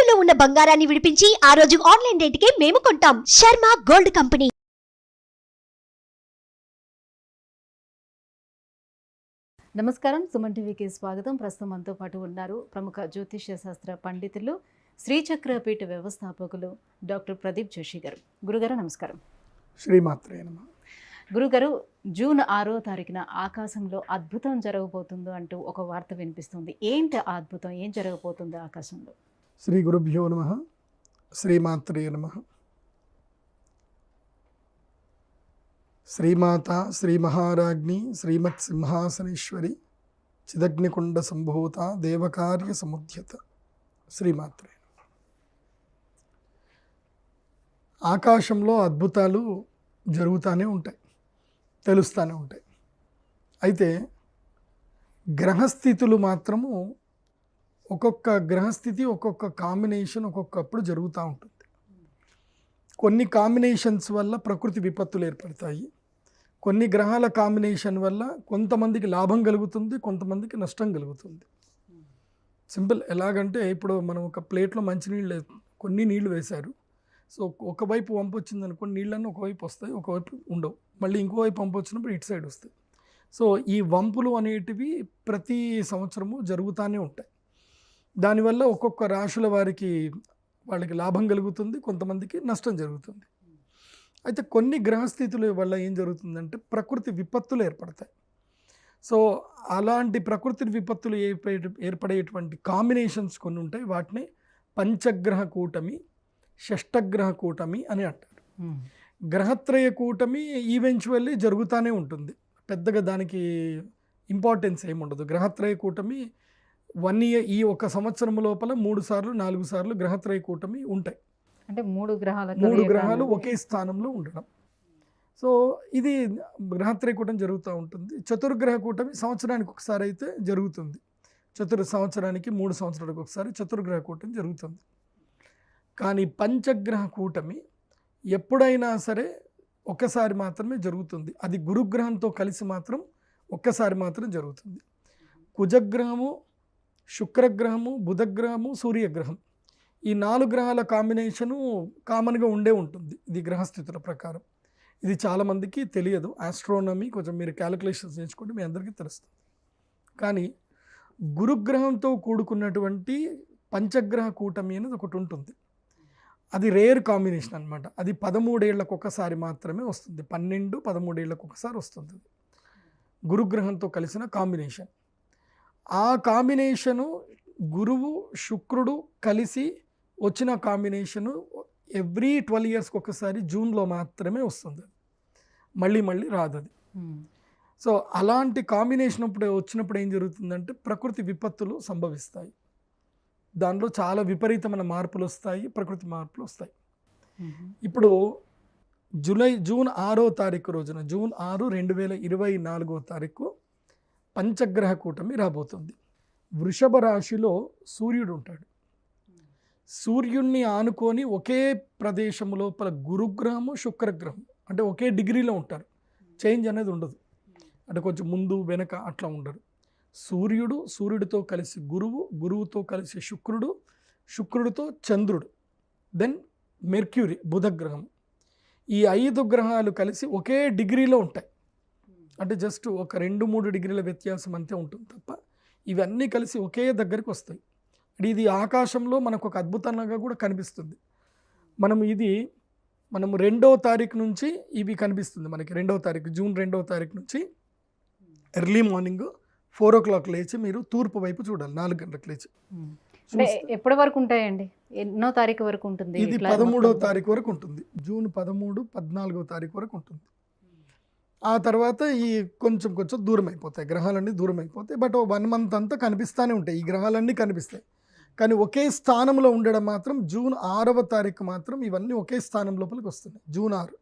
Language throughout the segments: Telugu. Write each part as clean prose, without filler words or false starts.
తాకట్టులో ఉన్న బంగారాన్ని విడిపించి ఆ రోజు ఆన్లైన్ రేటుకే మేము కొంటాం. Sharma gold company. నమస్కారం, సుమన్ టీవీకి స్వాగతం. ప్రస్తుతం మనతో పాటు ఉన్నారు ప్రముఖ జ్యోతిష్య శాస్త్ర పండితులు, శ్రీచక్రపీఠ వ్యవస్థాపకులు డాక్టర్ ప్రదీప్ జోషి గారు. గురుగారు నమస్కారం. శ్రీమాత్రే నమః. గురుగారు, జూన్ 6వ తారీఖున ఆకాశంలో అద్భుతం జరగబోతుందో అంటూ ఒక వార్త వినిపిస్తుంది. ఏంటి ఆ అద్భుతం? ఏం జరగబోతుంది ఆకాశంలో? శ్రీ గురుభ్యో నమః. శ్రీమాత్రే నమః. శ్రీమాత శ్రీ మహారాజ్ఞి శ్రీమత్ సింహాసనేశ్వరి చిదగ్నికుండ సంభూత దేవకార్య సముద్యత. శ్రీమాత్రే. ఆకాశంలో అద్భుతాలు జరుగుతూనే ఉంటాయి, తెలుస్తూనే ఉంటాయి. అయితే గ్రహస్థితులు మాత్రము ఒక్కొక్క గ్రహస్థితి ఒక్కొక్క కాంబినేషన్ ఒక్కొక్కప్పుడు జరుగుతూ ఉంటుంది. కొన్ని కాంబినేషన్స్ వల్ల ప్రకృతి విపత్తులు ఏర్పడతాయి. కొన్ని గ్రహాల కాంబినేషన్ వల్ల కొంతమందికి లాభం కలుగుతుంది, కొంతమందికి నష్టం కలుగుతుంది. సింపుల్. ఎలాగంటే ఇప్పుడు మనం ఒక ప్లేట్లో మంచినీళ్ళు కొన్ని నీళ్లు వేశారు. సో ఒకవైపు వంపు వచ్చింది అనుకోండి, నీళ్ళన్నీ ఒకవైపు వస్తాయి, ఒకవైపు ఉండవు. మళ్ళీ ఇంకోవైపు వంపు వచ్చినప్పుడు ఇటు సైడ్ వస్తాయి. సో ఈ వంపులు అనేటివి ప్రతి సంవత్సరము జరుగుతూనే ఉంటాయి. దానివల్ల ఒక్కొక్క రాశుల వారికి వాళ్ళకి లాభం కలుగుతుంది, కొంతమందికి నష్టం జరుగుతుంది. అయితే కొన్ని గ్రహస్థితుల వల్ల ఏం జరుగుతుందంటే ప్రకృతి విపత్తులు ఏర్పడతాయి. సో అలాంటి ప్రకృతి విపత్తులు ఏర్పడేటువంటి కాంబినేషన్స్ కొన్ని ఉంటాయి. వాటిని పంచగ్రహ కూటమి, షష్టగ్రహ కూటమి అని అంటారు. గ్రహత్రయ కూటమి ఈవెన్చువల్లీ జరుగుతూనే ఉంటుంది, పెద్దగా దానికి ఇంపార్టెన్స్ ఏముండదు. గ్రహత్రయ కూటమి 1 year, ఈ ఒక సంవత్సరం లోపల 3 సార్లు 4 సార్లు గ్రహత్రయ కూటమి ఉంటాయి. అంటే 3 గ్రహాలు ఒకే స్థానంలో ఉండడం. సో ఇది గ్రహత్రయ కూటమి జరుగుతూ ఉంటుంది. చతుర్గ్రహ కూటమి సంవత్సరానికి ఒకసారి అయితే జరుగుతుంది. సంవత్సరానికి 3 సంవత్సరాలకు ఒకసారి చతుర్గ్రహ కూటమి జరుగుతుంది. కానీ పంచగ్రహ కూటమి ఎప్పుడైనా సరే ఒక్కసారి మాత్రమే జరుగుతుంది. అది గురుగ్రహంతో కలిసి మాత్రం ఒక్కసారి మాత్రం జరుగుతుంది. కుజగ్రహము, శుక్రగ్రహము, బుధగ్రహము, సూర్యగ్రహం, ఈ 4 గ్రహాల కాంబినేషను కామన్గా ఉంటుంది. ఇది గ్రహస్థితుల ప్రకారం. ఇది చాలామందికి తెలియదు. ఆస్ట్రోనమీ కొంచెం మీరు క్యాలిక్యులేషన్స్ నేర్చుకుంటే మీ అందరికీ తెలుస్తుంది. కానీ గురుగ్రహంతో కూడుకున్నటువంటి పంచగ్రహ కూటమి అనేది ఒకటి ఉంటుంది. అది రేర్ కాంబినేషన్ అనమాట. అది 13 ఏళ్లకు ఒకసారి మాత్రమే వస్తుంది. 12-13 ఏళ్లకు ఒకసారి వస్తుంది. గురుగ్రహంతో కలిసిన కాంబినేషన్. ఆ కాంబినేషను గురువు శుక్రుడు కలిసి వచ్చిన కాంబినేషను ఎవ్రీ 12 yearsకి ఒకసారి జూన్లో మాత్రమే వస్తుంది. మళ్ళీ రాదు అది. సో అలాంటి కాంబినేషన్ వచ్చినప్పుడు ఏం జరుగుతుందంటే ప్రకృతి విపత్తులు సంభవిస్తాయి. దానిలో చాలా విపరీతమైన మార్పులు వస్తాయి, ప్రకృతి మార్పులు వస్తాయి. ఇప్పుడు జూన్ 6వ తారీఖు రోజున, జూన్ 6, 2024వ తారీఖు పంచగ్రహ కూటమి రాబోతుంది. వృషభ రాశిలో సూర్యుడు ఉంటాడు. సూర్యుడిని ఆనుకొని ఒకే ప్రదేశం లోపల గురుగ్రహము, శుక్రగ్రహం అంటే ఒకే డిగ్రీలో ఉంటారు. చేంజ్ అనేది ఉండదు. అంటే కొంచెం ముందు వెనక అట్లా ఉండరు. సూర్యుడితో కలిసి గురువుతో కలిసి శుక్రుడితో చంద్రుడు, దెన్ మెర్క్యూరీ, బుధగ్రహం. ఈ 5 గ్రహాలు కలిసి ఒకే డిగ్రీలో ఉంటాయి. అంటే జస్ట్ ఒక 2-3 డిగ్రీల వ్యత్యాసం అంతే ఉంటుంది తప్ప ఇవన్నీ కలిసి ఒకే దగ్గరికి వస్తాయి. ఇది ఆకాశంలో మనకు ఒక అద్భుతంగా కూడా కనిపిస్తుంది. మనం 2వ తారీఖు నుంచి ఇవి కనిపిస్తుంది మనకి. 2వ తారీఖు, జూన్ 2వ తారీఖు నుంచి ఎర్లీ మార్నింగ్ 4 o'clock లేచి మీరు తూర్పు వైపు చూడాలి. 4 గంటలకు లేచి. ఎప్పటి వరకు ఉంటాయండి? ఎన్నో తారీఖు వరకు ఉంటుంది? ఇది 13వ తారీఖు వరకు ఉంటుంది. జూన్ 13, 14వ తారీఖు వరకు ఉంటుంది. ఆ తర్వాత ఈ కొంచెం దూరం అయిపోతాయి, గ్రహాలన్నీ దూరం అయిపోతాయి. బట్ 1 month అంతా కనిపిస్తూనే ఉంటాయి, ఈ గ్రహాలన్నీ కనిపిస్తాయి. కానీ ఒకే స్థానంలో ఉండడం మాత్రం జూన్ 6వ తారీఖు మాత్రం ఇవన్నీ ఒకే స్థానం లోపలికి వస్తున్నాయి. జూన్ 6.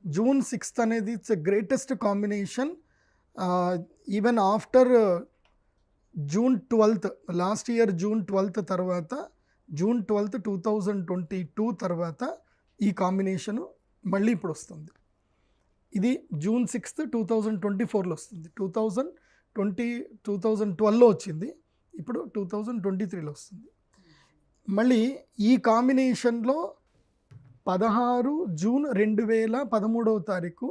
జూన్ 6th అనేది it's a greatest combination. Even after June 12th, last year June 12th తర్వాత, జూన్ 12th 2022 తర్వాత ఈ కాంబినేషను మళ్ళీ ఇప్పుడు వస్తుంది. ఇది జూన్ 6th 2024లో వస్తుంది. 2012లో వచ్చింది, ఇప్పుడు 2023లో వస్తుంది. మళ్ళీ ఈ కాంబినేషన్లో 16 జూన్ 2013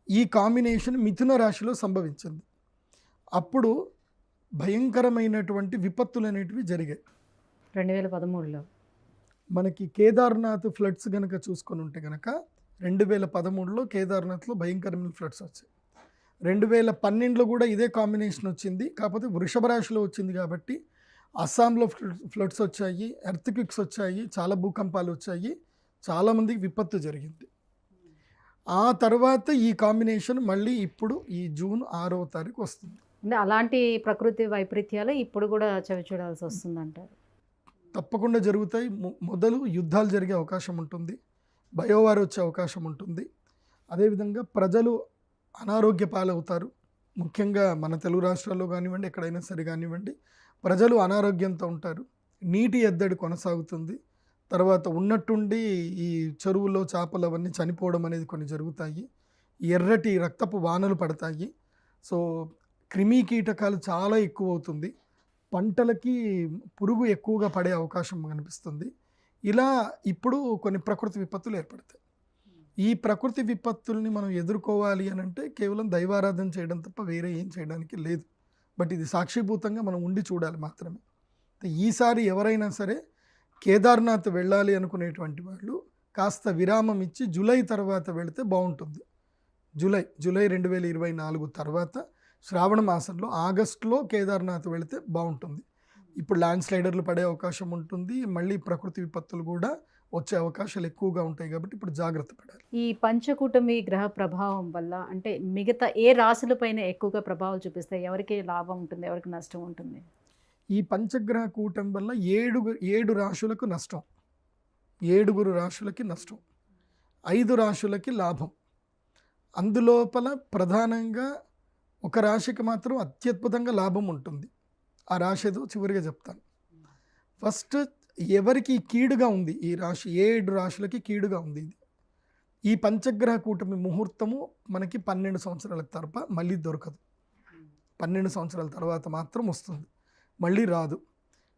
ఈ కాంబినేషన్ మిథున రాశిలో సంభవించింది. అప్పుడు భయంకరమైనటువంటి విపత్తులు అనేటివి జరిగాయి. 2013లో మనకి కేదార్నాథ్ ఫ్లడ్స్ కనుక చూసుకొని ఉంటే కనుక 2013లో కేదార్నాథ్లో భయంకరమైన ఫ్లడ్స్ వచ్చాయి. 2012లో కూడా ఇదే కాంబినేషన్ వచ్చింది, కాకపోతే వృషభ రాశిలో వచ్చింది కాబట్టి అస్సాంలో ఫ్లడ్స్ వచ్చాయి, ఎర్త్క్విక్స్ వచ్చాయి, చాలా భూకంపాలు వచ్చాయి, చాలామందికి విపత్తు జరిగింది. ఆ తర్వాత ఈ కాంబినేషన్ మళ్ళీ ఇప్పుడు ఈ జూన్ 6 వస్తుంది. అంటే అలాంటి ప్రకృతి వైపరీత్యాలు ఇప్పుడు కూడా చవి చూడాల్సి వస్తుందంటారు. తప్పకుండా జరుగుతాయి. మొదలు యుద్ధాలు జరిగే అవకాశం ఉంటుంది, బయోవార్ వచ్చే అవకాశం ఉంటుంది. అదేవిధంగా ప్రజలు అనారోగ్య పాలవుతారు. ముఖ్యంగా మన తెలుగు రాష్ట్రాల్లో కానివ్వండి, ఎక్కడైనా సరే కానివ్వండి, ప్రజలు అనారోగ్యంతో ఉంటారు. నీటి ఎద్దడి కొనసాగుతుంది. తర్వాత ఉన్నట్టుండి ఈ చెరువుల్లో చేపలు అవన్నీ చనిపోవడం అనేది కొన్ని జరుగుతాయి. ఎర్రటి రక్తపు వానలు పడతాయి. సో క్రిమి కీటకాలు చాలా ఎక్కువ అవుతుంది. పంటలకి పురుగు ఎక్కువగా పడే అవకాశం కనిపిస్తుంది. ఇలా ఇప్పుడు కొన్ని ప్రకృతి విపత్తులు ఏర్పడతాయి. ఈ ప్రకృతి విపత్తుల్ని మనం ఎదుర్కోవాలి అని అంటే కేవలం దైవారాధన చేయడం తప్ప వేరే ఏం చేయడానికి లేదు. బట్ ఇది సాక్షిభూతంగా మనం ఉండి చూడాలి మాత్రమే. ఈసారి ఎవరైనా సరే కేదార్నాథ్ వెళ్ళాలి అనుకునేటువంటి వాళ్ళు కాస్త విరామం ఇచ్చి జూలై తర్వాత వెళితే బాగుంటుంది. జూలై 2024 తర్వాత శ్రావణ మాసంలో ఆగస్టులో కేదార్నాథ్ వెళితే బాగుంటుంది. ఇప్పుడు ల్యాండ్ స్లైడర్లు పడే అవకాశం ఉంటుంది, మళ్ళీ ప్రకృతి విపత్తులు కూడా వచ్చే అవకాశాలు ఎక్కువగా ఉంటాయి కాబట్టి ఇప్పుడు జాగ్రత్త పడాలి. ఈ పంచకూటమి గ్రహ ప్రభావం వల్ల అంటే మిగతా ఏ రాశులపైన ఎక్కువగా ప్రభావం చూపిస్తాయి? ఎవరికి లాభం ఉంటుంది, ఎవరికి నష్టం ఉంటుంది? ఈ పంచగ్రహ కూటమి వల్ల 7 రాశులకు నష్టం, 7 రాశులకి నష్టం, 5 రాశులకి లాభం. అందులోపల ప్రధానంగా ఒక రాశికి మాత్రం అత్యద్భుతంగా లాభం ఉంటుంది. ఆ రాశి ఏదో చివరిగా చెప్తాను. ఫస్ట్ ఎవరికి కీడుగా ఉంది ఈ రాశి, 7 రాశులకి కీడుగా ఉంది. ఇది ఈ పంచగ్రహ కూటమి ముహూర్తము మనకి 12 సంవత్సరాల తరప మళ్ళీ దొరకదు. 12 సంవత్సరాల తర్వాత మాత్రం వస్తుంది, మళ్ళీ రాదు.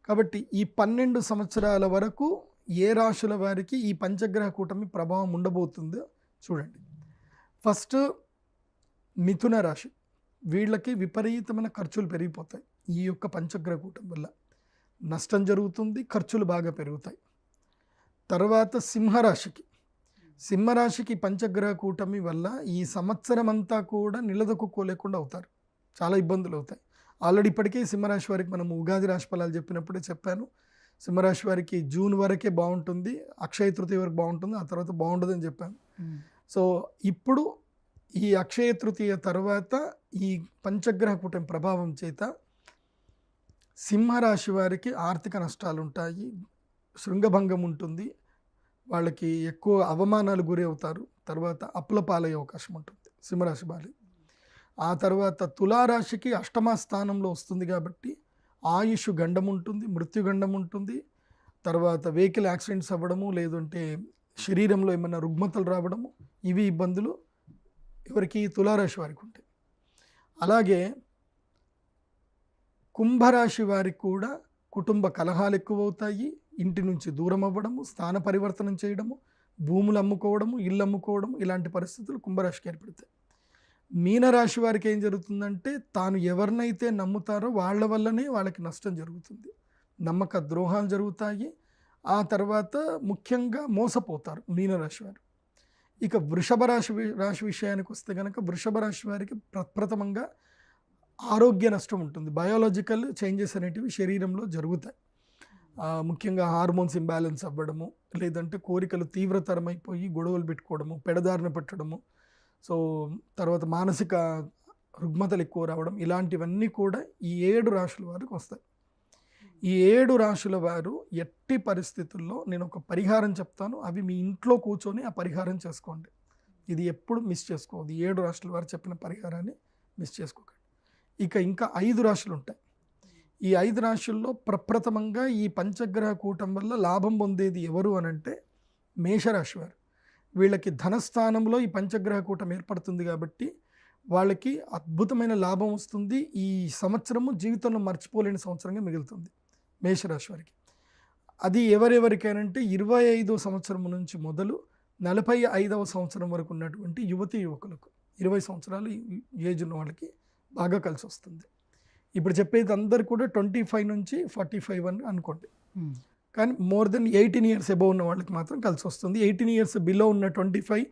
కాబట్టి ఈ 12 సంవత్సరాల వరకు ఏ రాశుల వారికి ఈ పంచగ్రహ కూటమి ప్రభావం ఉండబోతుందో చూడండి. ఫస్ట్ మిథున రాశి, వీళ్ళకి విపరీతమైన ఖర్చులు పెరిగిపోతాయి. ఈ యొక్క పంచగ్రహ కూటమి వల్ల నష్టం జరుగుతుంది, ఖర్చులు బాగా పెరుగుతాయి. తర్వాత సింహరాశికి పంచగ్రహ కూటమి వల్ల ఈ సంవత్సరం అంతా కూడా నిలదొక్కుకోలేకుండా అవుతారు, చాలా ఇబ్బందులు అవుతాయి. ఆల్రెడీ ఇప్పటికే సింహరాశి వారికి మనం ఉగాది రాశి ఫలాలు చెప్పినప్పుడే చెప్పాను. సింహరాశి వారికి జూన్ వరకే బాగుంటుంది, అక్షయ తృతీయ వరకు బాగుంటుంది, ఆ తర్వాత బాగుండదని చెప్పాను. సో ఇప్పుడు ఈ అక్షయ తృతీయ తర్వాత ఈ పంచగ్రహ కూటమి ప్రభావం చేత సింహరాశి వారికి ఆర్థిక నష్టాలు ఉంటాయి, శృంగభంగం ఉంటుంది, వాళ్ళకి ఎక్కువ అవమానాలు గురి అవుతారు. తర్వాత అప్పుల పాలయ్యే అవకాశం ఉంటుంది సింహరాశి వారి. ఆ తర్వాత తులారాశికి 8వ స్థానంలో వస్తుంది కాబట్టి ఆయుష్ గండం ఉంటుంది, మృత్యుగండం ఉంటుంది. తర్వాత వెహికల్ యాక్సిడెంట్స్ అవ్వడము, లేదంటే శరీరంలో ఏమైనా రుగ్మతలు రావడము, ఇవి ఇబ్బందులు ఎవరికి తులారాశి వారికి ఉంటాయి. అలాగే కుంభరాశి వారికి కూడా కుటుంబ కలహాలు ఎక్కువ అవుతాయి, ఇంటి నుంచి దూరం అవ్వడము, స్థాన పరివర్తనం చేయడము, భూములు అమ్ముకోవడము, ఇల్లు అమ్ముకోవడం, ఇలాంటి పరిస్థితులు కుంభరాశికి ఏర్పడతాయి. మీనరాశి వారికి ఏం జరుగుతుందంటే తాను ఎవరినైతే నమ్ముతారో వాళ్ళ వల్లనే వాళ్ళకి నష్టం జరుగుతుంది, నమ్మక ద్రోహాలు జరుగుతాయి. ఆ తర్వాత ముఖ్యంగా మోసపోతారు మీనరాశి వారు. ఇక వృషభ రాశి విషయానికి వస్తే కనుక వృషభ రాశి వారికి ప్రప్రథమంగా ఆరోగ్య నష్టం ఉంటుంది. బయాలజికల్ చేంజెస్ అనేటివి శరీరంలో జరుగుతాయి. ముఖ్యంగా హార్మోన్స్ ఇంబ్యాలెన్స్ అవ్వడము, లేదంటే కోరికలు తీవ్రతరమైపోయి గొడవలు పెట్టుకోవడము, పెడదారిన పెట్టడము, సో తర్వాత మానసిక రుగ్మతలు ఎక్కువ రావడం, ఇలాంటివన్నీ కూడా ఈ 7 రాశుల వారికి వస్తాయి. ఈ 7 రాశుల వారు ఎట్టి పరిస్థితుల్లో నేను ఒక పరిహారం చెప్తాను, అవి మీ ఇంట్లో కూర్చొని ఆ పరిహారం చేసుకోండి. ఇది ఎప్పుడు మిస్ చేసుకోవద్దు. 7 రాశుల వారు చెప్పిన పరిహారాన్ని మిస్ చేసుకోకండి. ఇంకా 5 రాశులు ఉంటాయి. ఈ 5 రాశుల్లో ప్రప్రథమంగా ఈ పంచగ్రహ కూటం వల్ల లాభం పొందేది ఎవరు అనంటే మేషరాశి వారు. వీళ్ళకి ధనస్థానంలో ఈ పంచగ్రహ కూటం ఏర్పడుతుంది కాబట్టి వాళ్ళకి అద్భుతమైన లాభం వస్తుంది. ఈ సంవత్సరము జీవితంలో మర్చిపోలేని సంవత్సరంగా మిగులుతుంది మేషరాశి వారికి. అది ఎవరెవరికైనంటే 25వ సంవత్సరం నుంచి మొదలు 45వ సంవత్సరం వరకు ఉన్నటువంటి యువతీ యువకులకు, 20 సంవత్సరాలు ఏజ్ ఉన్న వాళ్ళకి బాగా కలిసి వస్తుంది. ఇప్పుడు చెప్పేది అందరు కూడా 25 నుంచి 45 అని అనుకోండి. కానీ మోర్ దెన్ 18 ఇయర్స్ అబోవ్ ఉన్న వాళ్ళకి మాత్రం కలిసి వస్తుంది. 18 ఇయర్స్ బిలో ఉన్న 25,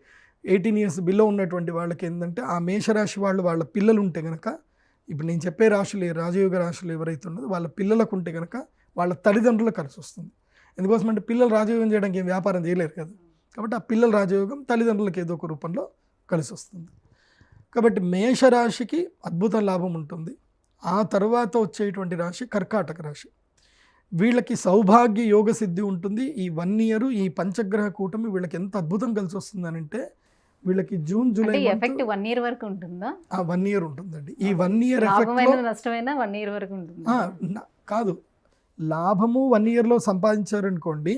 18 ఇయర్స్ బిలో ఉన్నటువంటి వాళ్ళకి ఏంటంటే ఆ మేషరాశి వాళ్ళ పిల్లలు ఉంటే కనుక, ఇప్పుడు నేను చెప్పే రాశులు రాజయోగ రాశులు ఎవరైతే ఉన్నదో వాళ్ళ పిల్లలకు ఉంటే కనుక వాళ్ళ తల్లిదండ్రులకు కలిసి వస్తుంది. ఎందుకోసం అంటే పిల్లలు రాజయోగం చేయడానికి ఏం వ్యాపారం చేయలేరు కదా, కాబట్టి ఆ పిల్లల రాజయోగం తల్లిదండ్రులకు ఏదో ఒక రూపంలో కలిసి వస్తుంది. కాబట్టి మేషరాశికి అద్భుత లాభం ఉంటుంది. ఆ తర్వాత వచ్చేటువంటి రాశి కర్కాటక రాశి. వీళ్ళకి సౌభాగ్య యోగ సిద్ధి ఉంటుంది. ఈ 1 ఇయర్ ఈ పంచగ్రహ కూటమి వీళ్ళకి ఎంత అద్భుతం కలిసి వస్తుందనంటే, వీళ్ళకి జూన్ జూలై ఎఫెక్ట్ 1 ఇయర్ వరకు ఉంటుందా? 1 ఇయర్ ఉంటుందండి. ఈ 1 ఇయర్ నష్టమైనా 1 ఇయర్ వరకు ఉంటుంది కాదు. లాభము 1 ఇయర్లో సంపాదించారనుకోండి,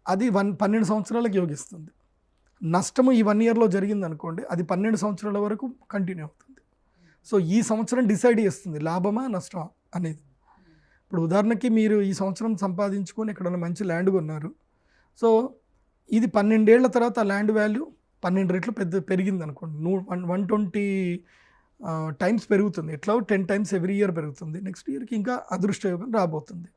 అది 12 సంవత్సరాలకు యోగిస్తుంది. నష్టము ఈ 1 ఇయర్లో జరిగింది అనుకోండి, అది 12 సంవత్సరాల వరకు కంటిన్యూ అవుతుంది. సో ఈ సంవత్సరం డిసైడ్ చేస్తుంది లాభమా నష్టమా అనేది. ఇప్పుడు ఉదాహరణకి మీరు ఈ సంవత్సరం సంపాదించుకొని ఎక్కడైనా మంచి ల్యాండ్ కొన్నారు. సో ఇది 12 ఏళ్ల తర్వాత ఆ ల్యాండ్ వాల్యూ 12 రెట్లు పెరిగింది అనుకోండి. 120 టైమ్స్ పెరుగుతుంది. ఎట్లా 10 టైమ్స్ ఎవ్రీ ఇయర్ పెరుగుతుంది. నెక్స్ట్ ఇయర్కి ఇంకా అదృష్టయోగం రాబోతుంది.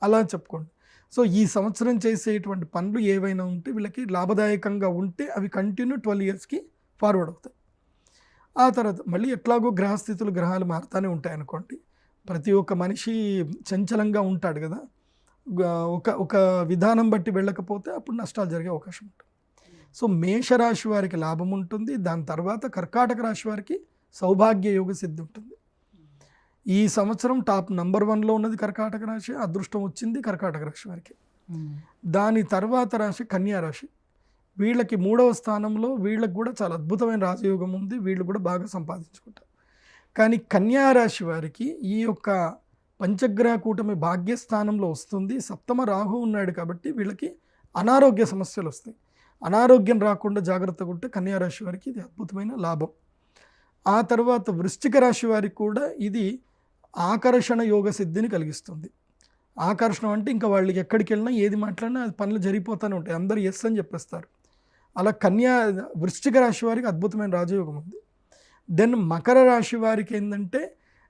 అలా చెప్పుకోండి. సో ఈ సంవత్సరం చేసేటువంటి పనులు ఏవైనా ఉంటే వీళ్ళకి లాభదాయకంగా ఉంటే అవి కంటిన్యూ 12 ఇయర్స్కి ఫార్వర్డ్ అవుతాయి. ఆ తర్వాత మళ్ళీ ఎట్లాగో గ్రహస్థితులు గ్రహాలు మారుతూనే ఉంటాయి అనుకోండి. ప్రతి ఒక్క మనిషి చంచలంగా ఉంటాడు కదా, ఒక విధానం బట్టి వెళ్ళకపోతే అప్పుడు నష్టాలు జరిగే అవకాశం ఉంటుంది. సో మేషరాశి వారికి లాభం ఉంటుంది. దాని తర్వాత కర్కాటక రాశి వారికి సౌభాగ్య యోగ సిద్ధి ఉంటుంది. ఈ సంవత్సరం టాప్ నంబర్ 1లో ఉన్నది కర్కాటక రాశి. అదృష్టం వచ్చింది కర్కాటక రాశి వారికి. దాని తర్వాత రాశి కన్యా రాశి. వీళ్ళకి 3వ స్థానంలో వీళ్ళకి కూడా చాలా అద్భుతమైన రాజయోగం ఉంది. వీళ్ళు కూడా బాగా సంపాదించుకుంటారు. కానీ కన్యా రాశి వారికి ఈ యొక్క పంచగ్రహ కూటమి భాగ్యస్థానంలో వస్తుంది. సప్తమ రాహు ఉన్నాడు కాబట్టి వీళ్ళకి అనారోగ్య సమస్యలు వస్తాయి. అనారోగ్యం రాకుండా జాగ్రత్తగా ఉంటే కన్యా రాశి వారికి ఇది అద్భుతమైన లాభం. ఆ తర్వాత వృశ్చిక రాశి వారికి కూడా ఇది ఆకర్షణ యోగ సిద్ధిని కలిగిస్తుంది. ఆకర్షణ అంటే ఇంకా వాళ్ళకి ఎక్కడికి వెళ్ళినా ఏది మాట్లాడినా అది పనులు జరిగిపోతూనే ఉంటాయి. అందరూ ఎస్ అని చెప్పేస్తారు. అలా వృశ్చిక రాశి వారికి అద్భుతమైన రాజయోగం ఉంది. దెన్ మకర రాశి వారికి ఏంటంటే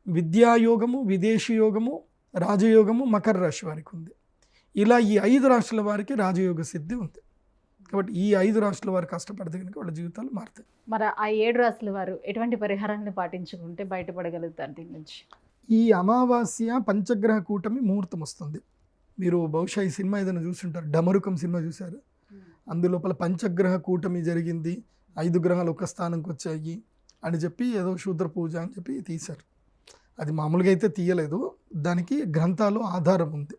విద్యాయోగము, విదేశీ యోగము, రాజయోగము మకర రాశి వారికి ఉంది. ఇలా ఈ 5 రాశుల వారికి రాజయోగ సిద్ధి ఉంది. కాబట్టి ఈ 5 రాశుల వారు కష్టపడితే కనుక వాళ్ళ జీవితాలు మారుతాయి. మరి ఆ 7 రాశుల వారు ఎటువంటి పరిహారాన్ని పాటించుకుంటే బయటపడగలుగుతారు దీని నుంచి? ఈ అమావాస్య పంచగ్రహ కూటమి ముహూర్తం వస్తుంది. మీరు బహుశా ఈ సినిమా ఏదైనా చూస్తుంటారు, డమరుకం సినిమా చూశారు. అందులోపల పంచగ్రహ కూటమి జరిగింది, 5 గ్రహాలు ఒక స్థానంకి వచ్చాయి అని చెప్పి ఏదో శూద్ర పూజ అని చెప్పి తీశారు. అది మామూలుగా అయితే తీయలేదు, దానికి గ్రంథాలు ఆధారం ఉంది.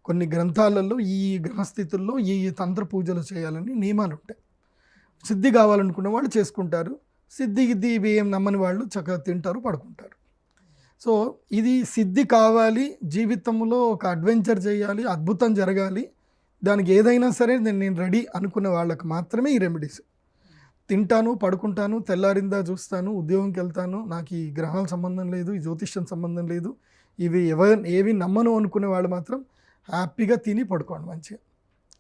కొన్ని గ్రంథాలలో ఈ గ్రహస్థితుల్లో ఈ తంత్ర పూజలు చేయాలని నియమాలు ఉంటాయి. సిద్ధి కావాలనుకున్న వాళ్ళు చేసుకుంటారు, సిద్ధి గిద్ది ఇవి ఏం నమ్మని వాళ్ళు చక్కగా తింటారు, పడుకుంటారు. సో ఇది సిద్ధి కావాలి, జీవితంలో ఒక అడ్వెంచర్ చేయాలి, అద్భుతం జరగాలి, దానికి ఏదైనా సరే నేను రెడీ అనుకునే వాళ్ళకి మాత్రమే ఈ రెమెడీస్. తింటాను, పడుకుంటాను, తెల్లారిందా చూస్తాను, ఉద్యోగంకి వెళ్తాను, నాకు ఈ గ్రహాల సంబంధం లేదు, ఈ జ్యోతిష్యం సంబంధం లేదు, ఏవి నమ్మను అనుకునే వాళ్ళు మాత్రం హ్యాపీగా తిని పడుకోండి మంచిగా.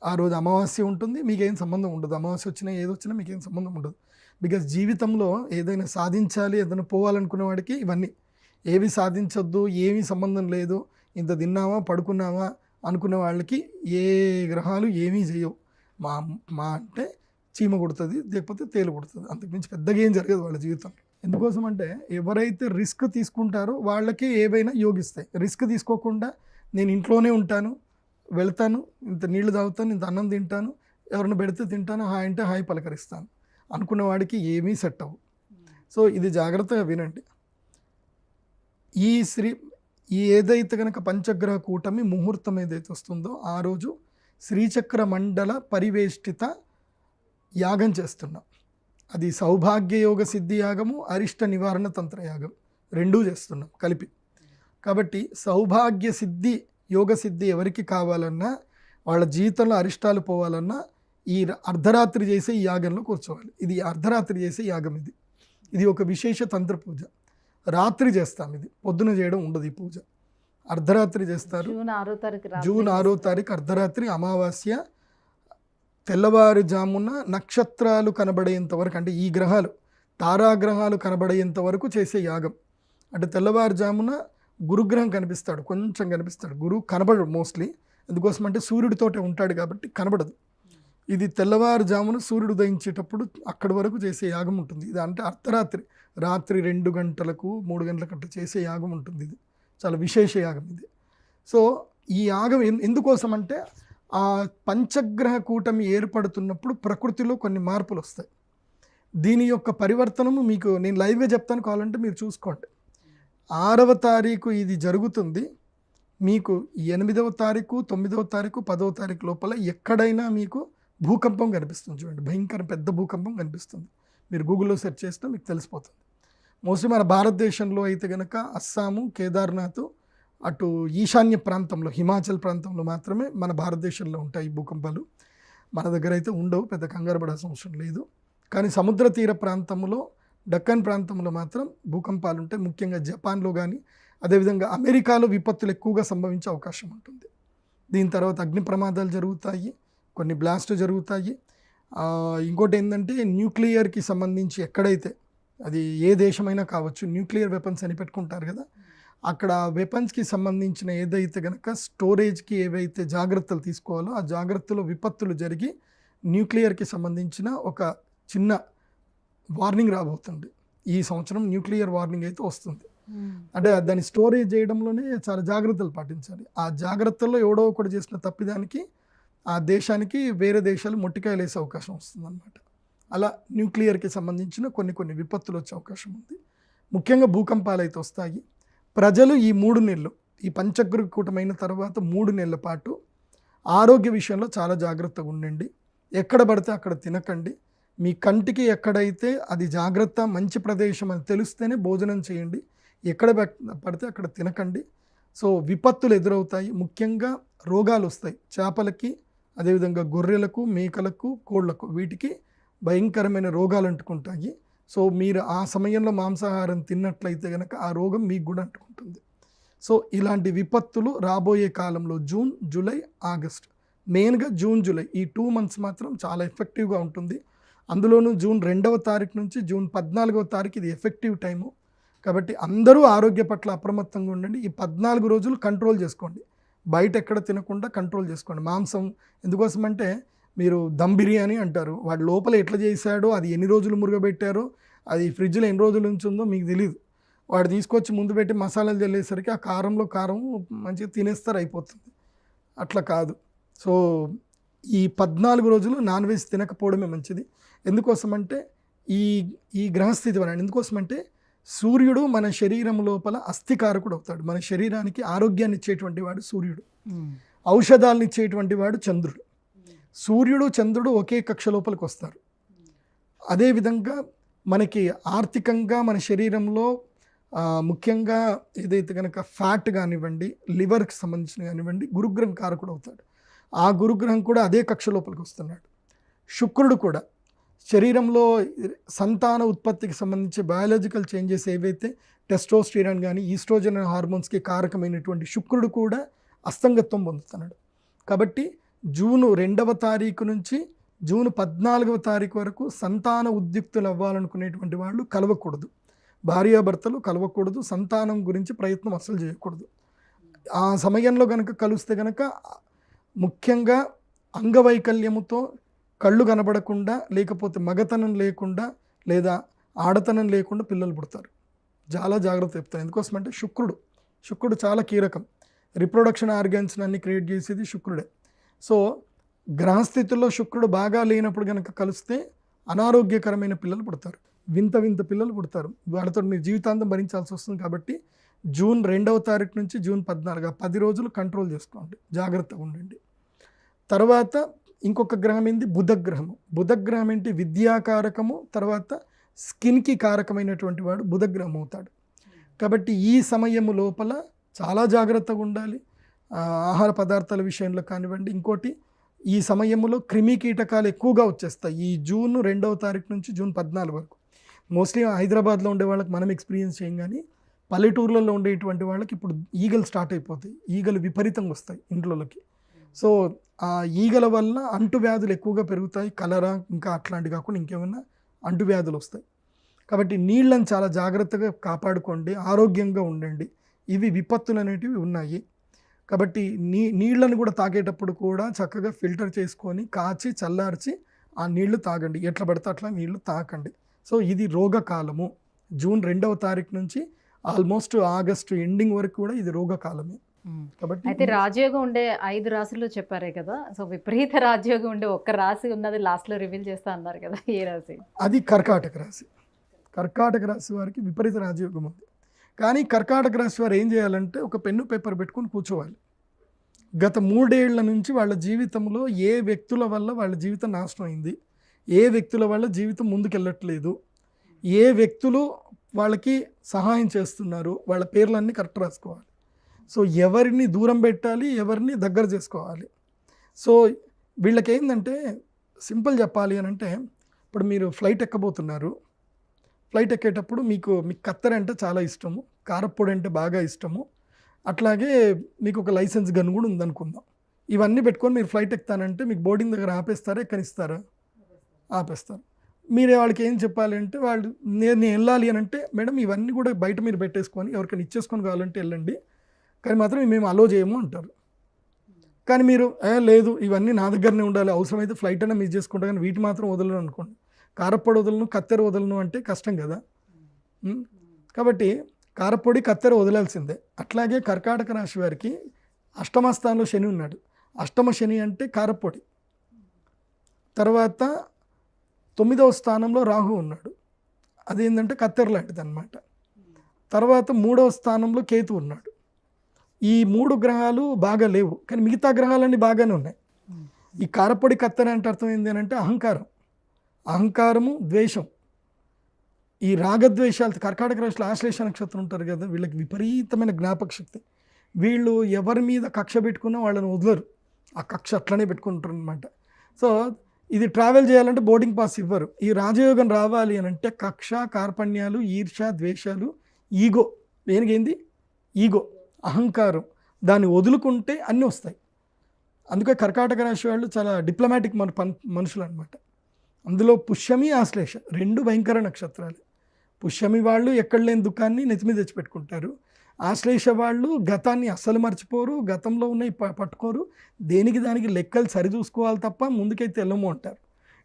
ఆ రోజు అమావాస్య ఉంటుంది, మీకేం సంబంధం ఉండదు. అమావాస్య వచ్చినా ఏదొచ్చినా మీకేం సంబంధం ఉండదు. బికాజ్ జీవితంలో ఏదైనా సాధించాలి, ఏదైనా పోవాలనుకునే వాడికి ఇవన్నీ ఏవి సాధించొద్దు, ఏమీ సంబంధం లేదు, ఇంత తిన్నామా పడుకున్నామా అనుకునే వాళ్ళకి ఏ గ్రహాలు ఏమీ చేయవు. మా అంటే చీమ కొడుతుంది, లేకపోతే తేలు కొడుతుంది, అంతకుమించి పెద్దగా ఏం జరగదు వాళ్ళ జీవితం. ఎందుకోసం అంటే ఎవరైతే రిస్క్ తీసుకుంటారో వాళ్ళకి ఏవైనా యోగిస్తాయి. రిస్క్ తీసుకోకుండా నేను ఇంట్లోనే ఉంటాను, వెళ్తాను, ఇంత నీళ్లు తాగుతాను, ఇంత అన్నం తింటాను, ఎవరైనా పెడితే తింటాను, హాయ్ అంటే హాయ్ పలకరిస్తాను అనుకున్న వాడికి ఏమీ సెట్ అవ్వు. సో ఇది జాగ్రత్తగా వినండి. ఈ ఏదైతే కనుక పంచగ్రహ కూటమి ముహూర్తం ఏదైతే వస్తుందో ఆ రోజు శ్రీచక్ర మండల పరివేష్టిత యాగం చేస్తున్నాం. అది సౌభాగ్య యోగ సిద్ధి యాగము, అరిష్ట నివారణ తంత్ర యాగం రెండూ చేస్తున్నాం కలిపి. కాబట్టి సౌభాగ్య సిద్ధి యోగ సిద్ధి ఎవరికి కావాలన్నా, వాళ్ళ జీవితంలో అరిష్టాలు పోవాలన్నా ఈ అర్ధరాత్రి చేసే ఈ యాగంలో కూర్చోవాలి. ఇది అర్ధరాత్రి చేసే యాగం. ఇది ఒక విశేష తంత్ర పూజ. రాత్రి చేస్తాం, ఇది పొద్దున చేయడం ఉండదు ఈ పూజ. అర్ధరాత్రి చేస్తారు. జూన్ 6వ తారీఖు జూన్ 6వ తారీఖు అర్ధరాత్రి అమావాస్య తెల్లవారుజామున నక్షత్రాలు కనబడేంత వరకు, అంటే ఈ గ్రహాలు తారాగ్రహాలు కనబడేంత వరకు చేసే యాగం. అంటే తెల్లవారుజామున గురుగ్రహం కనిపిస్తాడు, కొంచెం కనిపిస్తాడు. గురువు కనబడడు మోస్ట్లీ, ఎందుకోసం అంటే సూర్యుడితోటే ఉంటాడు కాబట్టి కనబడదు. ఇది తెల్లవారుజామున సూర్యుడు ఉదయించేటప్పుడు అక్కడి వరకు చేసే యాగం ఉంటుంది. ఇది అంటే అర్ధరాత్రి, రాత్రి 2 గంటలకు 3 గంటలకు అట్లా చేసే యాగం ఉంటుంది. ఇది చాలా విశేష యాగం ఇది. సో ఈ యాగం ఎందుకోసం అంటే ఆ పంచగ్రహ కూటమి ఏర్పడుతున్నప్పుడు ప్రకృతిలో కొన్ని మార్పులు వస్తాయి. దీని యొక్క పరివర్తనము మీకు నేను లైవ్గా చెప్తాను, కావాలంటే మీరు చూసుకోండి. 6వ తారీఖు ఇది జరుగుతుంది. మీకు 8వ తారీఖు, 9వ తారీఖు, 10వ తారీఖు లోపల ఎక్కడైనా మీకు భూకంపం కనిపిస్తుంది. చూడండి, భయంకర పెద్ద భూకంపం కనిపిస్తుంది. మీరు గూగుల్లో సెర్చ్ చేస్తే మీకు తెలిసిపోతుంది. మోస్ట్లీ మన భారతదేశంలో అయితే కనుక అస్సాము, కేదార్నాథ్, అటు ఈశాన్య ప్రాంతంలో హిమాచల్ ప్రాంతంలో మాత్రమే మన భారతదేశంలో ఉంటాయి భూకంపాలు. మన దగ్గర అయితే ఉండవు, పెద్ద కంగారు పడాల్సిన అవసరం లేదు. కానీ సముద్ర తీర ప్రాంతంలో, డక్కన్ ప్రాంతంలో మాత్రం భూకంపాలు ఉంటాయి. ముఖ్యంగా జపాన్లో కానీ, అదేవిధంగా అమెరికాలో విపత్తులు ఎక్కువగా సంభవించే అవకాశం ఉంటుంది. దీని తర్వాత అగ్ని ప్రమాదాలు జరుగుతాయి, కొన్ని బ్లాస్ట్ జరుగుతాయి. ఇంకోటి ఏంటంటే న్యూక్లియర్కి సంబంధించి ఎక్కడైతే, అది ఏ దేశమైనా కావచ్చు, న్యూక్లియర్ వెపన్స్ అని పెట్టుకుంటారు కదా, అక్కడ వెపన్స్కి సంబంధించిన ఏదైతే కనుక స్టోరేజ్కి ఏవైతే జాగ్రత్తలు తీసుకోవాలో ఆ జాగ్రత్తలో విపత్తులు జరిగి న్యూక్లియర్కి సంబంధించిన ఒక చిన్న వార్నింగ్ రాబోతుంది. ఈ సంవత్సరం న్యూక్లియర్ వార్నింగ్ అయితే వస్తుంది. అంటే దాన్ని స్టోరేజ్ చేయడంలోనే చాలా జాగ్రత్తలు పాటించాలి. ఆ జాగ్రత్తల్లో ఎవడో ఒకటి చేసిన తప్పిదానికి ఆ దేశానికి వేరే దేశాలు మొట్టికాయలు వేసే అవకాశం వస్తుంది అన్నమాట. అలా న్యూక్లియర్కి సంబంధించిన కొన్ని విపత్తులు వచ్చే అవకాశం ఉంది. ముఖ్యంగా భూకంపాలు అయితే వస్తాయి. ప్రజలు ఈ 3 నెలలు, ఈ పంచగ్రహ కూటమైన తర్వాత 3 నెలల పాటు ఆరోగ్య విషయంలో చాలా జాగ్రత్తగా ఉండండి. ఎక్కడ పడితే అక్కడ తినకండి. మీ కంటికి ఎక్కడైతే అది జాగ్రత్త, మంచి ప్రదేశం అని తెలిస్తేనే భోజనం చేయండి. ఎక్కడ పడితే అక్కడ తినకండి. సో విపత్తులు ఎదురవుతాయి, ముఖ్యంగా రోగాలు వస్తాయి. చేపలకి, అదేవిధంగా గొర్రెలకు, మేకలకు, కోళ్లకు, వీటికి భయంకరమైన రోగాలు అంటుకుంటాయి. సో మీరు ఆ సమయంలో మాంసాహారం తిన్నట్లయితే కనుక ఆ రోగం మీకు కూడా అంటుకుంటుంది. సో ఇలాంటి విపత్తులు రాబోయే కాలంలో జూన్, జూలై, ఆగస్ట్, మెయిన్గా జూన్, జూలై ఈ 2 months మాత్రం చాలా ఎఫెక్టివ్గా ఉంటుంది. అందులోనూ జూన్ 2వ తారీఖు నుంచి జూన్ 14వ తారీఖు ఇది ఎఫెక్టివ్ టైము. కాబట్టి అందరూ ఆరోగ్య పట్ల అప్రమత్తంగా ఉండండి. ఈ 14 రోజులు కంట్రోల్ చేసుకోండి. బయట ఎక్కడ తినకుండా కంట్రోల్ చేసుకోండి. మాంసం ఎందుకోసం అంటే మీరు దమ్ బిర్యానీ అంటారు, వాడి లోపల ఎట్లా చేశాడో, అది ఎన్ని రోజులు మురగబెట్టారో, అది ఫ్రిడ్జ్లో ఎన్ని రోజుల నుంచి ఉందో మీకు తెలియదు. వాడు తీసుకొచ్చి ముందు పెట్టి మసాలాలు చల్లేసరికి ఆ కారంలో కారం మంచిగా తినేస్తారు, అయిపోతుంది. అట్లా కాదు. సో ఈ 14 రోజులు నాన్ వెజ్ తినకపోవడమే మంచిది. ఎందుకోసమంటే ఈ గ్రహస్థితి వలన, ఎందుకోసమంటే సూర్యుడు మన శరీరం లోపల అస్థికారకుడు అవుతాడు. మన శరీరానికి ఆరోగ్యాన్ని ఇచ్చేటువంటి వాడు సూర్యుడు, ఔషధాలను ఇచ్చేటువంటి వాడు చంద్రుడు. సూర్యుడు, చంద్రుడు ఒకే కక్ష లోపలికి వస్తారు. అదేవిధంగా మనకి ఆర్థికంగా మన శరీరంలో ముఖ్యంగా ఏదైతే కనుక ఫ్యాట్ కానివ్వండి, లివర్కి సంబంధించిన కానివ్వండి, గురుగ్రహం కారకుడు అవుతాడు. ఆ గురుగ్రహం కూడా అదే కక్ష లోపలికి వస్తున్నాడు. శుక్రుడు కూడా శరీరంలో సంతాన ఉత్పత్తికి సంబంధించి బయాలజికల్ చేంజెస్ ఏవైతే టెస్టోస్టిరాన్ కానీ ఈస్ట్రోజన్ హార్మోన్స్కి కారకమైనటువంటి శుక్రుడు కూడా అస్తంగత్వం పొందుతున్నాడు. కాబట్టి జూన్ 2వ తారీఖు నుంచి జూన్ 14వ తారీఖు వరకు సంతాన ఉద్యుక్తులు అవ్వాలనుకునేటువంటి వాళ్ళు కలవకూడదు. భార్యాభర్తలు కలవకూడదు. సంతానం గురించి ప్రయత్నం అస్సలు చేయకూడదు. ఆ సమయంలో కనుక కలిస్తే కనుక ముఖ్యంగా అంగవైకల్యముతో కళ్ళు కనబడకుండా, లేకపోతే మగతనం లేకుండా లేదా ఆడతనం లేకుండా పిల్లలు పుడతారు. చాలా జాగ్రత్త చెప్తాను. ఎందుకోసమంటే శుక్రుడు చాలా కీలకం. రిప్రొడక్షన్ ఆర్గాన్స్ అన్ని క్రియేట్ చేసేది శుక్రుడే. సో గ్రహస్థితుల్లో శుక్రుడు బాగా లేనప్పుడు కనుక కలిస్తే అనారోగ్యకరమైన పిల్లలు పుడతారు, వింత పిల్లలు పుడతారు. వాళ్ళతో మీరు జీవితాంతం భరించాల్సి వస్తుంది. కాబట్టి జూన్ 2వ తారీఖు నుంచి జూన్ 14 10 రోజులు కంట్రోల్ చేసుకోండి, జాగ్రత్తగా ఉండండి. తర్వాత ఇంకొక గ్రహం ఏంటి? బుధగ్రహము. బుధగ్రహం ఏంటి? విద్యాకారకము, తర్వాత స్కిన్కి కారకమైనటువంటి వాడు బుధగ్రహం అవుతాడు. కాబట్టి ఈ సమయము లోపల చాలా జాగ్రత్తగా ఉండాలి. ఆహార పదార్థాల విషయంలో కానివ్వండి. ఇంకోటి, ఈ సమయంలో క్రిమి కీటకాలు ఎక్కువగా వచ్చేస్తాయి. ఈ జూన్ 2వ తారీఖు నుంచి జూన్ 14 వరకు మోస్ట్లీ హైదరాబాద్లో ఉండే వాళ్ళకి మనం ఎక్స్పీరియన్స్ చేయం, కానీ పల్లెటూర్లలో ఉండేటువంటి వాళ్ళకి ఇప్పుడు ఈగలు స్టార్ట్ అయిపోతాయి, ఈగలు విపరీతంగా వస్తాయి ఇంట్లోకి. సో ఆ ఈగల వల్ల అంటువ్యాధులు ఎక్కువగా పెరుగుతాయి, కలరా ఇంకా అట్లాంటివి కాకుండా ఇంకేమైనా అంటువ్యాధులు వస్తాయి. కాబట్టి నీళ్ళని చాలా జాగ్రత్తగా కాపాడుకోండి, ఆరోగ్యంగా ఉండండి. ఇవి విపత్తులు అనేటివి ఉన్నాయి. కాబట్టి నీళ్ళని కూడా తాగేటప్పుడు కూడా చక్కగా ఫిల్టర్ చేసుకొని కాచి చల్లార్చి ఆ నీళ్లు తాగండి. ఎట్లా పడితే అట్లా నీళ్లు తాకండి. సో ఇది రోగకాలము. జూన్ 2వ తారీఖు నుంచి ఆల్మోస్ట్ ఆగస్టు ఎండింగ్ వరకు కూడా ఇది రోగకాలమే. కాబట్టి అయితే రాజయోగం ఉండే 5 రాశుల్లో చెప్పారే కదా, సో విపరీత రాజయోగం ఉండే ఒక్క రాశి ఉన్నది లాస్ట్లో రివీల్ చేస్తా అన్నారు కదా, ఏ రాశి? అది కర్కాటక రాశి. కర్కాటక రాశి వారికి విపరీత రాజయోగం ఉంది. కానీ కర్కాటక రాశి వారు ఏం చేయాలంటే ఒక పెన్ను పేపర్ పెట్టుకొని కూర్చోవాలి. గత 3 ఏళ్ల నుంచి వాళ్ళ జీవితంలో ఏ వ్యక్తుల వల్ల వాళ్ళ జీవితం నాశనం అయింది, ఏ వ్యక్తుల వల్ల జీవితం ముందుకెళ్ళట్లేదు, ఏ వ్యక్తులు వాళ్ళకి సహాయం చేస్తున్నారు, వాళ్ళ పేర్లన్నీ కరెక్ట్ రాసుకోవాలి. సో ఎవరిని దూరం పెట్టాలి, ఎవరిని దగ్గర చేసుకోవాలి. సో వీళ్ళకి ఏంటంటే సింపుల్ చెప్పాలి అని అంటే, ఇప్పుడు మీరు ఫ్లైట్ ఎక్కబోతున్నారు. ఫ్లైట్ ఎక్కేటప్పుడు మీకు కత్తెర అంటే చాలా ఇష్టము, కారప్పొడి అంటే బాగా ఇష్టము, అట్లాగే మీకు ఒక లైసెన్స్ గన్ కూడా ఉందనుకుందాం. ఇవన్నీ పెట్టుకొని మీరు ఫ్లైట్ ఎక్కుతానంటే మీకు బోర్డింగ్ దగ్గర ఆపేస్తారా, ఎక్కనిస్తారా? ఆపేస్తారు. మీరే వాళ్ళకి ఏం చెప్పాలి అంటే, వాళ్ళు నేను వెళ్ళాలి అని అంటే, మేడం ఇవన్నీ కూడా బయట మీరు పెట్టేసుకొని ఎవరికైనా ఇచ్చేసుకొని కావాలంటే వెళ్ళండి, కానీ మాత్రం మేము అలో చేయము అంటారు. కానీ మీరు లేదు ఇవన్నీ నా దగ్గరనే ఉండాలి, అవసరమైతే ఫ్లైట్ అయినా మిస్ చేసుకుంటా, కానీ వీటి మాత్రం వదలను అనుకోండి, కారప్పొడి వదలను కత్తెర వదలను అంటే కష్టం కదా. కాబట్టి కారప్పొడి కత్తెర వదలాల్సిందే. అట్లాగే కర్కాటక రాశి వారికి అష్టమ స్థానంలో శని ఉన్నాడు. అష్టమ శని అంటే కారప్పొడి. తర్వాత 9వ స్థానంలో రాహు ఉన్నాడు, అదేంటంటే కత్తెర లాంటిది అనమాట. తర్వాత 3వ స్థానంలో కేతు ఉన్నాడు. ఈ 3 గ్రహాలు బాగా లేవు, కానీ మిగతా గ్రహాలన్నీ బాగానే ఉన్నాయి. ఈ కారప్పొడి కత్తెర అంటే అర్థం ఏంటి అని అంటే అహంకారము, ద్వేషం. ఈ రాగద్వేషాలు కర్కాటక రాశిలో ఆశ్లేష నక్షత్రం ఉంటారు కదా, వీళ్ళకి విపరీతమైన జ్ఞాపక శక్తి. వీళ్ళు ఎవరి మీద కక్ష పెట్టుకున్నా వాళ్ళని వదలరు, ఆ కక్ష అట్లనే పెట్టుకుంటారు అనమాట. సో ఇది ట్రావెల్ చేయాలంటే బోర్డింగ్ పాస్ ఇవ్వరు. ఈ రాజయోగం రావాలి అని అంటే కక్ష, కార్పణ్యాలు, ఈర్ష, ద్వేషాలు, ఈగో, దేనికేంది ఈగో, అహంకారం, దాన్ని వదులుకుంటే అన్నీ వస్తాయి. అందుకే కర్కాటక రాశి వాళ్ళు చాలా డిప్లొమాటిక్ మనుషులు అనమాట. అందులో పుష్యమి, ఆశ్లేష 2 భయంకర నక్షత్రాలు. పుష్యమి వాళ్ళు ఎక్కడ లేని దుఃఖాన్ని నెత్తిమీద తెచ్చిపెట్టుకుంటారు. ఆశ్లేష వాళ్ళు గతాన్ని అస్సలు మర్చిపోరు, గతంలో ఉన్నాయి పట్టుకోరు, దేనికి దానికి లెక్కలు సరిచూసుకోవాలి తప్ప ముందుకైతే వెళ్ళము అంటారు.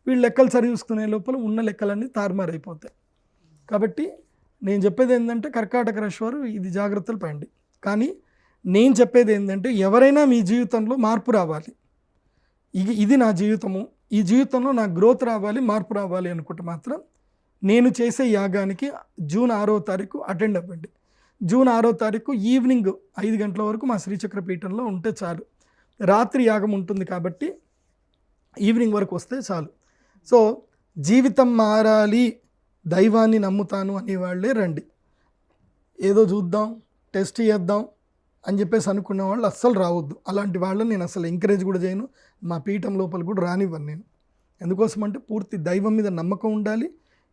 వీళ్ళు లెక్కలు సరిచూసుకునే లోపల ఉన్న లెక్కలన్నీ తారుమారైపోతాయి. కాబట్టి నేను చెప్పేది ఏంటంటే కర్కాటక రాశి వారు ఇది జాగ్రత్తలు పడండి. కానీ నేను చెప్పేది ఏంటంటే ఎవరైనా మీ జీవితంలో మార్పు రావాలి, ఇది నా జీవితము, ఈ జీవితంలో నా గ్రోత్ రావాలి, మార్పు రావాలి అనుకుంటే మాత్రం నేను చేసే యాగానికి జూన్ 6వ తారీఖు అటెండ్ అవ్వండి. జూన్ 6వ తారీఖు ఈవినింగ్ 5 గంటల వరకు మా శ్రీచక్ర పీఠంలో ఉంటే చాలు. రాత్రి యాగం ఉంటుంది కాబట్టి ఈవినింగ్ వరకు వస్తే చాలు. సో జీవితం మారాలి, దైవాన్ని నమ్ముతాను అనేవాళ్ళే రండి. ఏదో చూద్దాం, టెస్ట్ చేద్దాం అని చెప్పేసి అనుకున్న వాళ్ళు అస్సలు రావద్దు. అలాంటి వాళ్ళని నేను అసలు ఎంకరేజ్ కూడా చేయను, మా పీఠం లోపల కూడా రానివ్వను నేను. ఎందుకోసం అంటే పూర్తి దైవం మీద నమ్మకం ఉండాలి.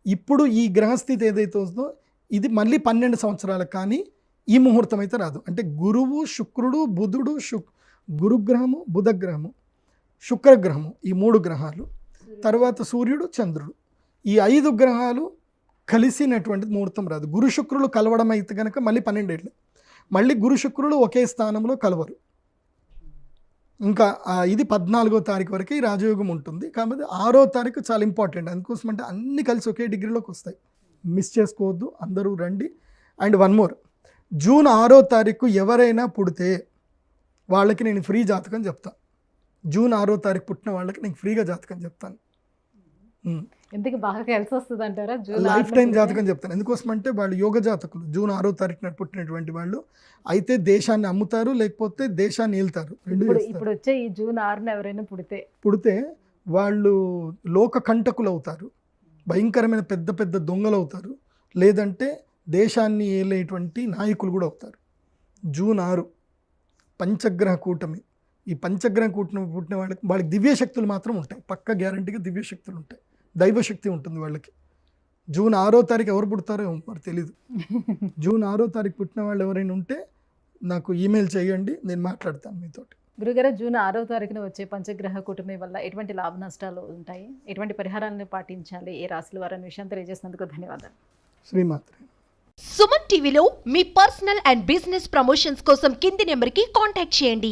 ఇప్పుడు ఈ గ్రహస్థితి ఏదైతే ఉందో ఇది మళ్ళీ 12 సంవత్సరాలకు కానీ ఈ ముహూర్తం అయితే రాదు. అంటే గురువు, శుక్రుడు, బుధుడు, గురుగ్రహము, బుధగ్రహము, శుక్రగ్రహము, ఈ 3 గ్రహాలు, తర్వాత సూర్యుడు, చంద్రుడు, ఈ 5 గ్రహాలు కలిసినటువంటి ముహూర్తం రాదు. గురు శుక్రులు కలవడం అయితే కనుక మళ్ళీ 12 ఏళ్ళు, మళ్ళీ గురు శుక్రులు ఒకే స్థానంలో కలవరు. ఇంకా ఇది 14వ తారీఖు వరకు ఈ రాజయోగం ఉంటుంది. కాబట్టి 6వ తారీఖు చాలా ఇంపార్టెంట్. అందుకోసం అంటే అన్నీ కలిసి ఒకే డిగ్రీలోకి వస్తాయి, మిస్ చేసుకోవద్దు, అందరూ రండి. అండ్ వన్ మోర్, జూన్ 6వ తారీఖు ఎవరైనా పుడితే వాళ్ళకి నేను ఫ్రీ జాతకం చెప్తాను. జూన్ 6వ తారీఖు పుట్టిన వాళ్ళకి నేను ఫ్రీగా జాతకం చెప్తాను. ఎందుకు బాగా కలిసి వస్తుంది అంటారా? లైఫ్ టైం జాతకం చెప్తాను. ఎందుకోసం అంటే వాళ్ళు యోగ జాతకులు, జూన్ 6వ తారీఖున పుట్టినటువంటి వాళ్ళు అయితే దేశాన్ని అమ్ముతారు, లేకపోతే దేశాన్ని ఏళ్తారు. ఇప్పుడు వచ్చే ఈ జూన్ 6న ఎవరైనా పుడితే వాళ్ళు లోక కంటకులు అవుతారు, భయంకరమైన పెద్ద పెద్ద దొంగలు అవుతారు, లేదంటే దేశాన్ని ఏలేటువంటి నాయకులు కూడా అవుతారు. జూన్ 6 పంచగ్రహ కూటమి. ఈ పంచగ్రహ కూటమి పుట్టిన వాళ్ళకి దివ్యశక్తులు మాత్రం ఉంటాయి, పక్క గ్యారంటీగా దివ్యశక్తులు ఉంటాయి, దైవశక్తి ఉంటుంది వాళ్ళకి. జూన్ 6వ తారీఖు ఎవరు పుడతారో మరి తెలీదు. జూన్ 6వ తారీఖు పుట్టిన వాళ్ళు ఎవరైనా ఉంటే నాకు ఈమెయిల్ చేయండి, నేను మాట్లాడతాను మీతోటి. గురుగారు, జూన్ 6వ తారీఖున వచ్చే పంచగ్రహ కూటమి వల్ల ఎటువంటి లాభ నష్టాలు ఉంటాయి, ఎటువంటి పరిహారాలను పాటించాలి ఏ రాశుల వారు అనే విషయం తెలియజేసినందుకు ధన్యవాదాలు. శ్రీమాత్రే. సుమన్ టీవీలో మీ పర్సనల్ అండ్ బిజినెస్ ప్రమోషన్స్ కోసం కింది నెంబర్కి కాంటాక్ట్ చేయండి.